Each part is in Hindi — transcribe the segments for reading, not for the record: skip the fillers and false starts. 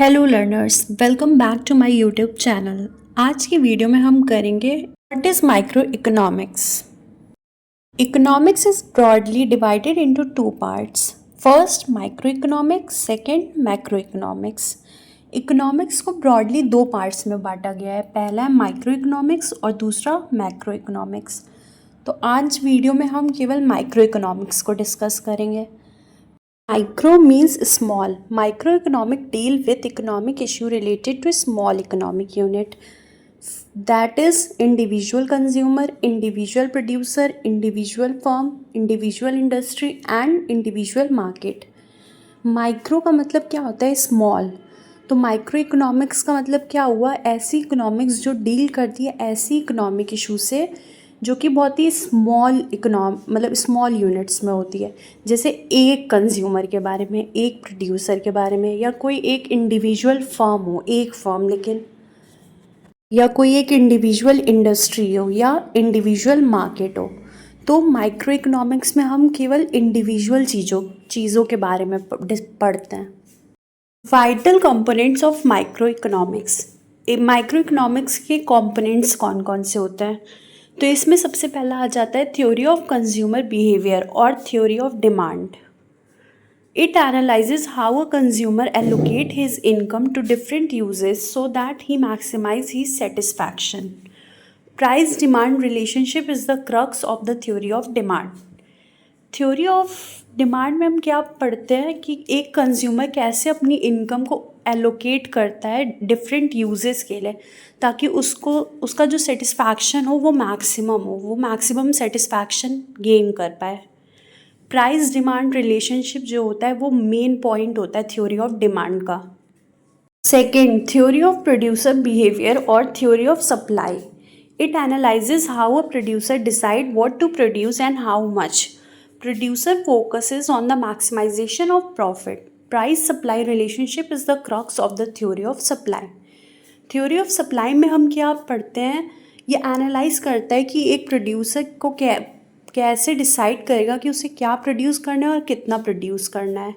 Hello learners, welcome back to my YouTube channel. आज की वीडियो में हम करेंगे what is micro economics. Economics is broadly divided into two parts. First micro economics, second macro economics. Economics को ब्रॉडली दो पार्ट्स में बांटा गया है। पहला है माइक्रो इकोनॉमिक्स और दूसरा मैक्रो इकोनॉमिक्स। तो आज वीडियो में हम केवल माइक्रो इकोनॉमिक्स को डिस्कस करेंगे। Micro means small. Microeconomic deal with economic issue related to a small economic unit. That is individual consumer, individual producer, individual firm, individual industry and individual market. Micro का मतलब क्या होता है? स्मॉल। तो माइक्रो इकोनॉमिक्स का मतलब क्या हुआ? ऐसी इकोनॉमिक्स जो डील करती है ऐसी इकोनॉमिक इशू से जो कि बहुत ही मतलब स्मॉल यूनिट्स में होती है। जैसे एक कंज्यूमर के बारे में, एक प्रोड्यूसर के बारे में, या कोई एक इंडिविजुअल फर्म हो, एक फर्म लेकिन, या कोई एक इंडिविजुअल इंडस्ट्री हो या इंडिविजुअल मार्केट हो। तो माइक्रो इकोनॉमिक्स में हम केवल इंडिविजुअल चीज़ों के बारे में पढ़ते हैं। Vital components of micro economics. Micro economics के कंपोनेंट्स कौन कौन से होते हैं? तो इसमें सबसे पहला आ जाता है थ्योरी ऑफ कंज्यूमर बिहेवियर और theory of demand. It analyses how a consumer allocate his income to different uses so that he maximise his satisfaction. Price demand relationship is the crux of the theory of demand. Theory of demand में हम क्या पढ़ते हैं कि एक कंज्यूमर कैसे अपनी इनकम को एलोकेट करता है डिफरेंट यूजेस के लिए, ताकि उसका जो सेटिस्फैक्शन हो वो मैक्सिमम सेटिस्फैक्शन गेन कर पाए। प्राइस डिमांड रिलेशनशिप जो होता है वो मेन पॉइंट होता है थ्योरी ऑफ डिमांड का। Second, theory of producer behaviour और theory of supply. It analyses how a producer decide what to produce and how much. Producer focuses on the maximization of profit. Price-supply relationship is the crux of the theory of supply. Theory of supply में हम क्या पढ़ते हैं? ये एनालाइज करता है कि एक प्रोड्यूसर को कैसे डिसाइड करेगा कि उसे क्या प्रोड्यूस करना है और कितना प्रोड्यूस करना है।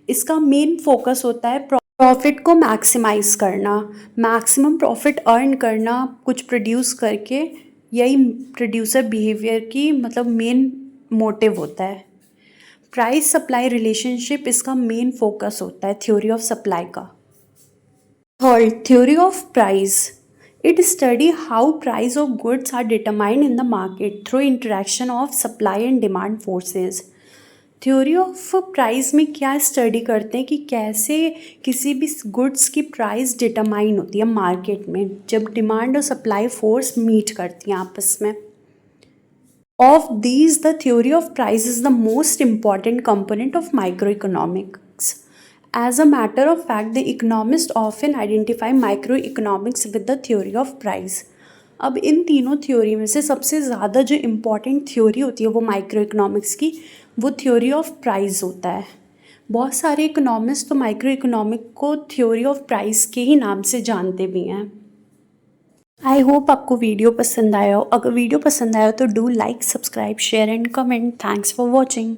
इसका मेन फोकस होता है प्रॉफिट को मैक्सिमाइज करना, मैक्सिमम प्रॉफिट अर्न करना कुछ प्रोड्यूस करके। यही प्रोड्यूसर बिहेवियर की मतलब मेन मोटिव होता है। प्राइस सप्लाई रिलेशनशिप इसका मेन फोकस होता है थ्योरी ऑफ सप्लाई का। Third, theory of price. It study how price of goods are determined in the market through interaction of supply and demand forces. Theory of price में क्या स्टडी करते हैं कि कैसे किसी भी गुड्स की प्राइस डिटरमाइन होती है मार्केट में जब डिमांड और सप्लाई फोर्स मीट करती हैं आपस में। Of these, the theory of price is the most important component of microeconomics. As a matter of fact, the economists often identify microeconomics with the theory of price. अब इन तीनों थ्योरी में से सबसे ज़्यादा जो इम्पॉर्टेंट थ्योरी होती है वो माइक्रो इकोनॉमिक्स की, वो थ्योरी ऑफ प्राइस होता है। बहुत सारे इकोनॉमिस्ट तो माइक्रो इकोनॉमिक को थ्योरी ऑफ प्राइस के ही नाम से जानते भी हैं। आई होप आपको वीडियो पसंद आया हो। अगर वीडियो पसंद आया हो तो do like, subscribe, share and comment. Thanks for watching.